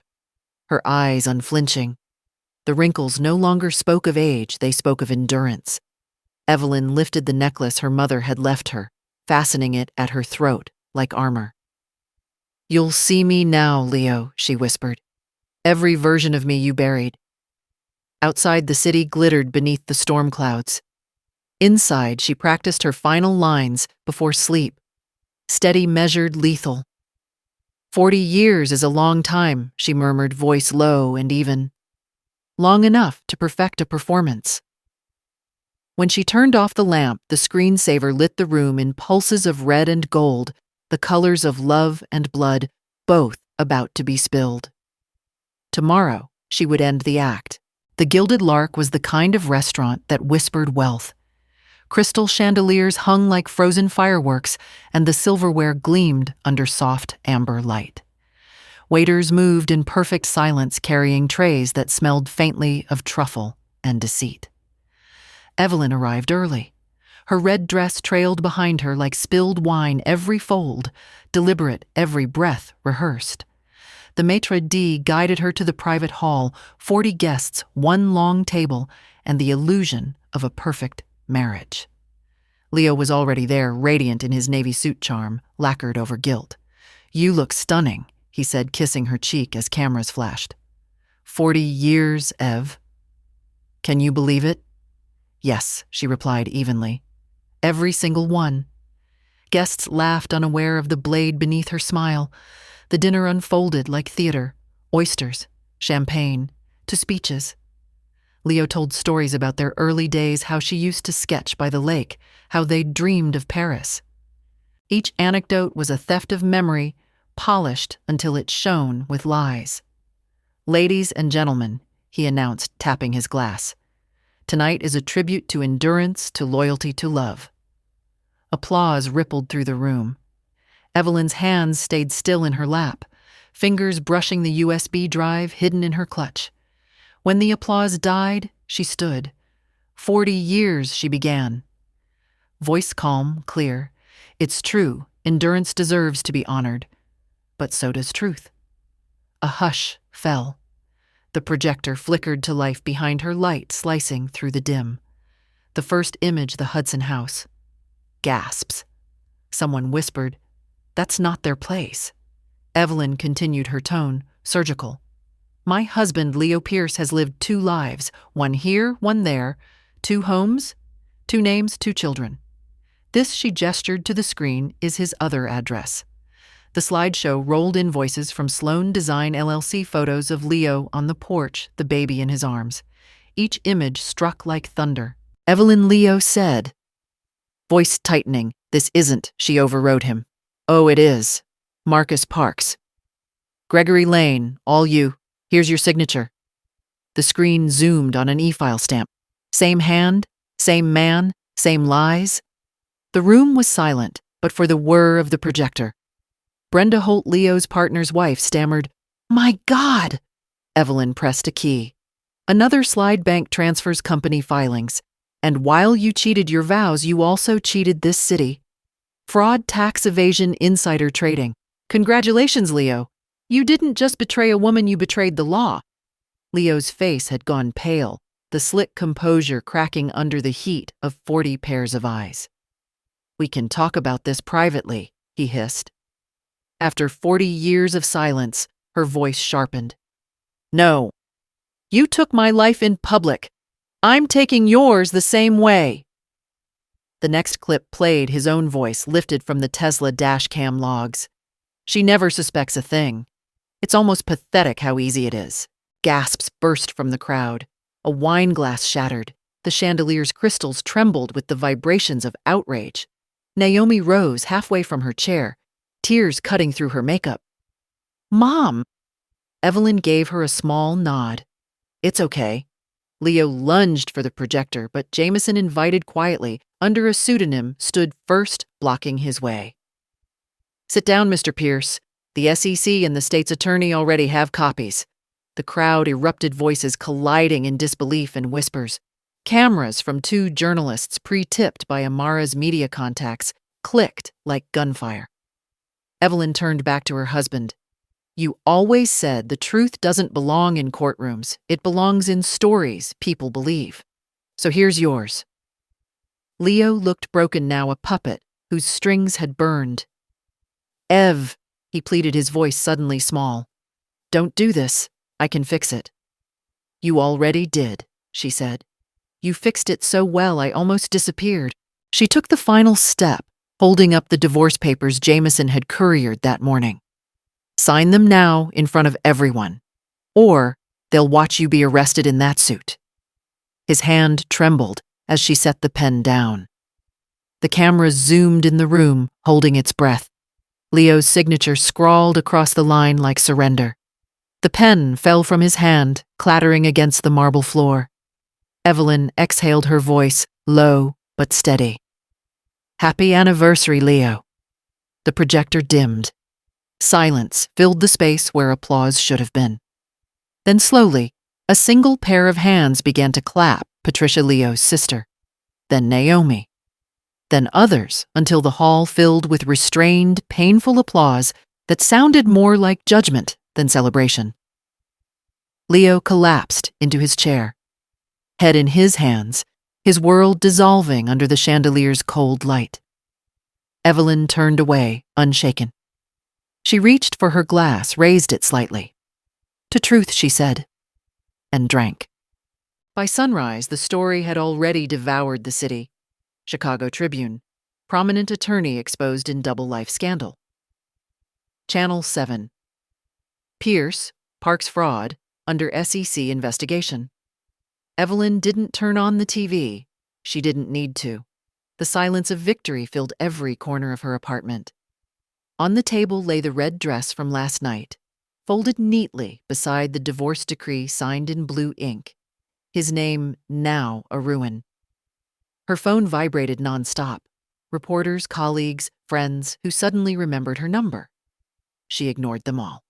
Speaker 1: Her eyes unflinching. The wrinkles no longer spoke of age, they spoke of endurance. Evelyn lifted the necklace her mother had left her, fastening it at her throat like armor. "You'll see me now, Leo," she whispered. "Every version of me you buried." Outside, the city glittered beneath the storm clouds. Inside, she practiced her final lines before sleep. Steady, measured, lethal. 40 years is a long time, she murmured, voice low and even. Long enough to perfect a performance. When she turned off the lamp, the screensaver lit the room in pulses of red and gold, the colors of love and blood, both about to be spilled. Tomorrow, she would end the act. The Gilded Lark was the kind of restaurant that whispered wealth. Crystal chandeliers hung like frozen fireworks, and the silverware gleamed under soft amber light. Waiters moved in perfect silence, carrying trays that smelled faintly of truffle and deceit. Evelyn arrived early. Her red dress trailed behind her like spilled wine, every fold, deliberate, every breath rehearsed. The maitre d' guided her to the private hall, 40 guests, one long table, and the illusion of a perfect marriage. Leo was already there, radiant in his navy suit charm, lacquered over gilt. "You look stunning," he said, kissing her cheek as cameras flashed. 40 years, Ev. "Can you believe it?" "Yes," she replied evenly. "Every single one." Guests laughed, unaware of the blade beneath her smile. The dinner unfolded like theater, oysters, champagne, to speeches. Leo told stories about their early days, how she used to sketch by the lake, how they'd dreamed of Paris. Each anecdote was a theft of memory, polished until it shone with lies. "Ladies and gentlemen," he announced, tapping his glass. "Tonight is a tribute to endurance, to loyalty, to love." Applause rippled through the room. Evelyn's hands stayed still in her lap, fingers brushing the USB drive hidden in her clutch. When the applause died, she stood. 40 years, she began. Voice calm, clear. "It's true, endurance deserves to be honored. But so does truth." A hush fell. The projector flickered to life behind her, light slicing through the dim. The first image, the Hudson house. Gasps. Someone whispered, "That's not their place." Evelyn continued her tone, surgical. "My husband, Leo Pierce, has lived 2 lives, one here, one there, 2 homes, 2 names, 2 children. This," she gestured to the screen, "is his other address." The slideshow rolled in voices from Sloan Design LLC, photos of Leo on the porch, the baby in his arms. Each image struck like thunder. "Evelyn," Leo said. Voice tightening. "This isn't," she overrode him. "Oh, it is. Marcus Parks. Gregory Lane, all you. Here's your signature." The screen zoomed on an e-file stamp. Same hand, same man, same lies. The room was silent, but for the whir of the projector. Brenda Holt, Leo's partner's wife, stammered, "My God!" Evelyn pressed a key. Another slide, bank transfers, company filings. And while you cheated your vows, you also cheated this city. Fraud, tax evasion, insider trading. Congratulations, Leo. You didn't just betray a woman, you betrayed the law. Leo's face had gone pale, the slick composure cracking under the heat of 40 pairs of eyes. We can talk about this privately, he hissed. After 40 years of silence, her voice sharpened. No. You took my life in public. I'm taking yours the same way. The next clip played, his own voice lifted from the Tesla dashcam logs. She never suspects a thing. It's almost pathetic how easy it is. Gasps burst from the crowd. A wine glass shattered. The chandelier's crystals trembled with the vibrations of outrage. Naomi rose halfway from her chair, tears cutting through her makeup. Mom! Evelyn gave her a small nod. It's okay. Leo lunged for the projector, but Jameson, invited quietly, under a pseudonym, stood first, blocking his way. Sit down, Mr. Pierce. The SEC and the state's attorney already have copies. The crowd erupted, voices colliding in disbelief and whispers. Cameras from 2 journalists pre-tipped by Amara's media contacts clicked like gunfire. Evelyn turned back to her husband. You always said the truth doesn't belong in courtrooms. It belongs in stories people believe. So here's yours. Leo looked broken now, a puppet whose strings had burned. Ev, he pleaded, his voice suddenly small. Don't do this. I can fix it. You already did, she said. You fixed it so well I almost disappeared. She took the final step, holding up the divorce papers Jameson had couriered that morning. Sign them now in front of everyone, or they'll watch you be arrested in that suit. His hand trembled as she set the pen down. The camera zoomed in the room, holding its breath. Leo's signature scrawled across the line like surrender. The pen fell from his hand, clattering against the marble floor. Evelyn exhaled, her voice low but steady. Happy anniversary, Leo. The projector dimmed. Silence filled the space where applause should have been. Then slowly, a single pair of hands began to clap, Patricia, Leo's sister. Then Naomi. Then others, until the hall filled with restrained, painful applause that sounded more like judgment than celebration. Leo collapsed into his chair. Head in his hands, his world dissolving under the chandelier's cold light. Evelyn turned away, unshaken. She reached for her glass, raised it slightly. To truth, she said, and drank. By sunrise, the story had already devoured the city. Chicago Tribune, prominent attorney exposed in double life scandal. Channel 7. Pierce, Parks fraud, under SEC investigation. Evelyn didn't turn on the TV. She didn't need to. The silence of victory filled every corner of her apartment. On the table lay the red dress from last night, folded neatly beside the divorce decree signed in blue ink. His name now a ruin. Her phone vibrated nonstop. Reporters, colleagues, friends who suddenly remembered her number. She ignored them all.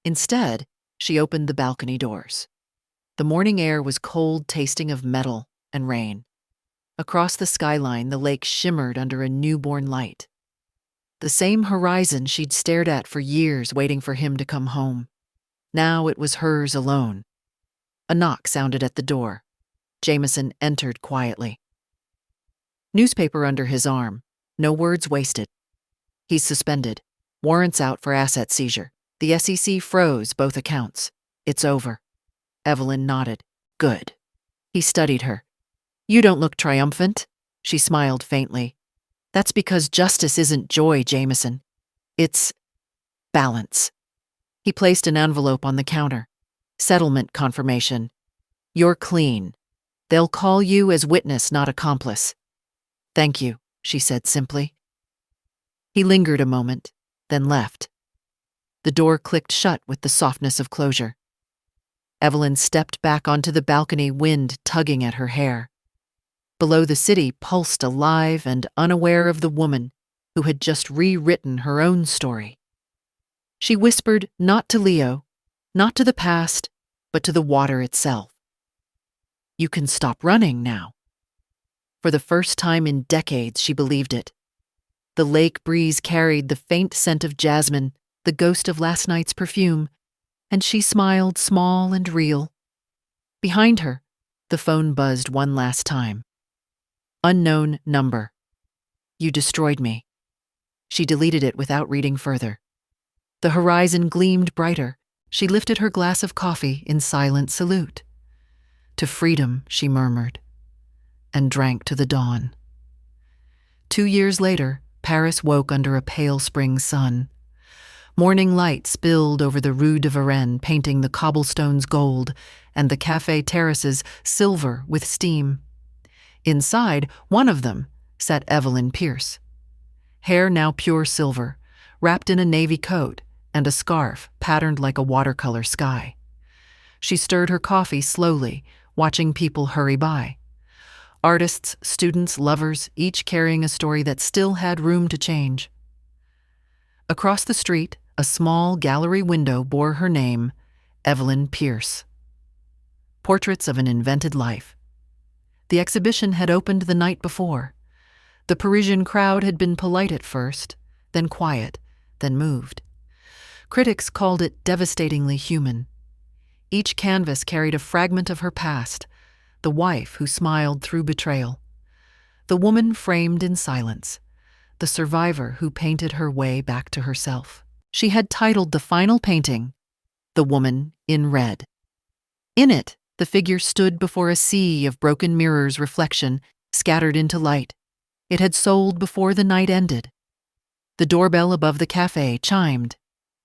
Speaker 1: Instead, she opened the balcony doors. The morning air was cold, tasting of metal and rain. Across the skyline, the lake shimmered under a newborn light. The same horizon she'd stared at for years, waiting for him to come home. Now it was hers alone. A knock sounded at the door. Jameson entered quietly. Newspaper under his arm. No words wasted. He's suspended. Warrants out for asset seizure. The SEC froze both accounts. It's over. Evelyn nodded. Good. He studied her. You don't look triumphant. She smiled faintly. That's because justice isn't joy, Jameson. It's balance. He placed an envelope on the counter. Settlement confirmation. You're clean. They'll call you as witness, not accomplice. Thank you, she said simply. He lingered a moment, then left. The door clicked shut with the softness of closure. Evelyn stepped back onto the balcony, wind tugging at her hair. Below, the city pulsed alive and unaware of the woman who had just rewritten her own story. She whispered not to Leo, not to the past, but to the water itself. You can stop running now. For the first time in decades, she believed it. The lake breeze carried the faint scent of jasmine, the ghost of last night's perfume, and she smiled small and real. Behind her, the phone buzzed one last time. Unknown number. You destroyed me. She deleted it without reading further. The horizon gleamed brighter. She lifted her glass of coffee in silent salute. To freedom, she murmured, and drank to the dawn. 2 years later, Paris woke under a pale spring sun. Morning light spilled over the Rue de Varenne, painting the cobblestones gold and the cafe terraces silver with steam. Inside, one of them, sat Evelyn Pierce. Hair now pure silver, wrapped in a navy coat and a scarf patterned like a watercolor sky. She stirred her coffee slowly, watching people hurry by. Artists, students, lovers, each carrying a story that still had room to change. Across the street, a small gallery window bore her name, Evelyn Pierce. Portraits of an Invented Life. The exhibition had opened the night before. The Parisian crowd had been polite at first, then quiet, then moved. Critics called it devastatingly human. Each canvas carried a fragment of her past, the wife who smiled through betrayal, the woman framed in silence, the survivor who painted her way back to herself. She had titled the final painting, The Woman in Red. In it, the figure stood before a sea of broken mirrors' reflection scattered into light. It had sold before the night ended. The doorbell above the cafe chimed.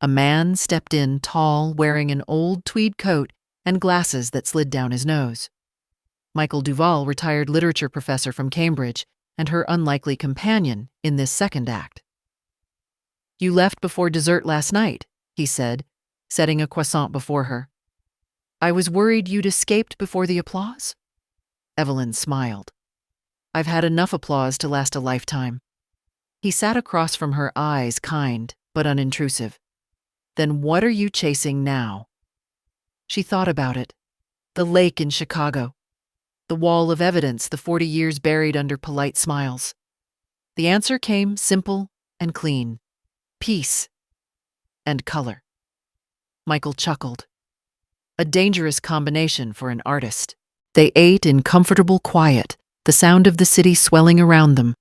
Speaker 1: A man stepped in, tall, wearing an old tweed coat and glasses that slid down his nose. Michael Duval, retired literature professor from Cambridge, and her unlikely companion in this second act. You left before dessert last night, he said, setting a croissant before her. I was worried you'd escaped before the applause. Evelyn smiled. I've had enough applause to last a lifetime. He sat across from her, eyes kind but unintrusive. Then what are you chasing now? She thought about it. The lake in Chicago. The wall of evidence, the 40 years buried under polite smiles. The answer came simple and clean. Peace and color. Michael chuckled. A dangerous combination for an artist. They ate in comfortable quiet, the sound of the city swelling around them.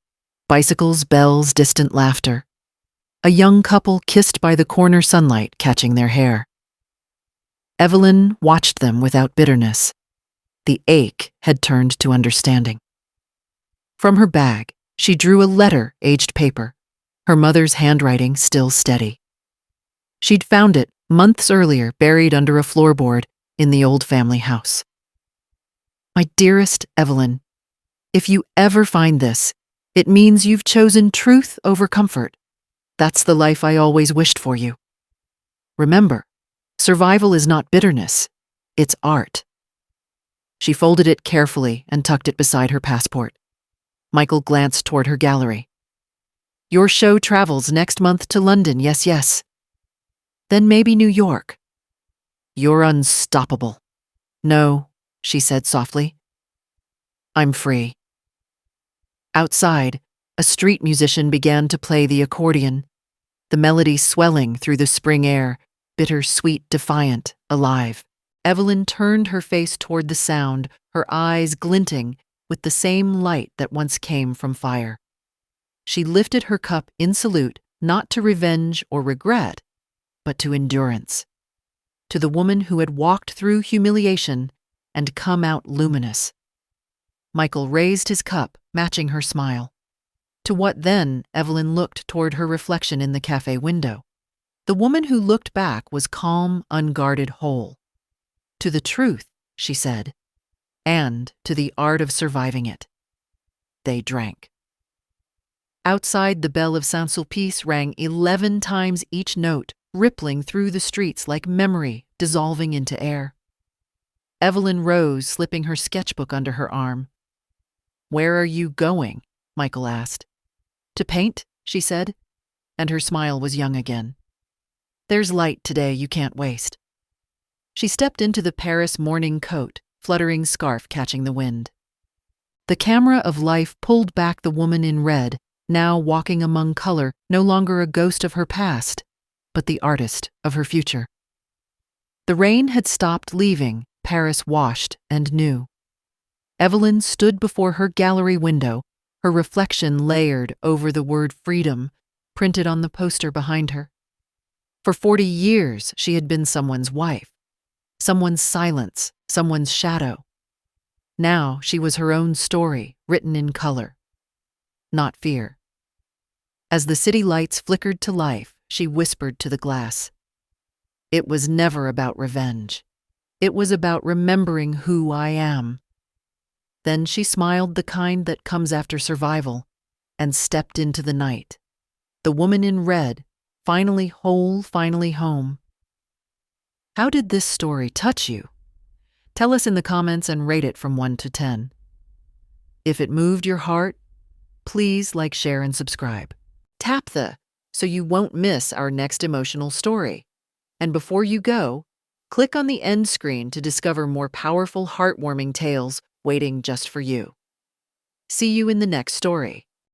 Speaker 1: Bicycles, bells, distant laughter. A young couple kissed by the corner sunlight catching their hair. Evelyn watched them without bitterness. The ache had turned to understanding. From her bag, she drew a letter, aged paper, her mother's handwriting still steady. She'd found it months earlier, buried under a floorboard in the old family house. My dearest Evelyn, if you ever find this, it means you've chosen truth over comfort. That's the life I always wished for you. Remember, survival is not bitterness, it's art. She folded it carefully and tucked it beside her passport. Michael glanced toward her gallery. Your show travels next month to London, yes, yes. Then maybe New York. You're unstoppable. No, she said softly. I'm free. Outside, a street musician began to play the accordion, the melody swelling through the spring air, bitter-sweet, defiant, alive. Evelyn turned her face toward the sound, her eyes glinting with the same light that once came from fire. She lifted her cup in salute, not to revenge or regret, but to endurance. To the woman who had walked through humiliation and come out luminous. Michael raised his cup, matching her smile. To what then? Evelyn looked toward her reflection in the cafe window. The woman who looked back was calm, unguarded, whole. To the truth, she said, and to the art of surviving it. They drank. Outside, the bell of Saint-Sulpice rang 11 times each note, rippling through the streets like memory dissolving into air. Evelyn rose, slipping her sketchbook under her arm. Where are you going? Michael asked. To paint, she said, and her smile was young again. There's light today you can't waste. She stepped into the Paris morning coat, fluttering scarf catching the wind. The camera of life pulled back the woman in red, now walking among color, no longer a ghost of her past, but the artist of her future. The rain had stopped leaving, Paris washed and new. Evelyn stood before her gallery window, her reflection layered over the word freedom, printed on the poster behind her. For 40 years, she had been someone's wife, someone's silence, someone's shadow. Now she was her own story, written in color, not fear. As the city lights flickered to life, she whispered to the glass. It was never about revenge. It was about remembering who I am. Then she smiled the kind that comes after survival and stepped into the night. The woman in red, finally whole, finally home. How did this story touch you? Tell us in the comments and rate it from 1 to 10. If it moved your heart, please like, share, and subscribe. Tap the so you won't miss our next emotional story. And before you go, click on the end screen to discover more powerful, heartwarming tales waiting just for you. See you in the next story.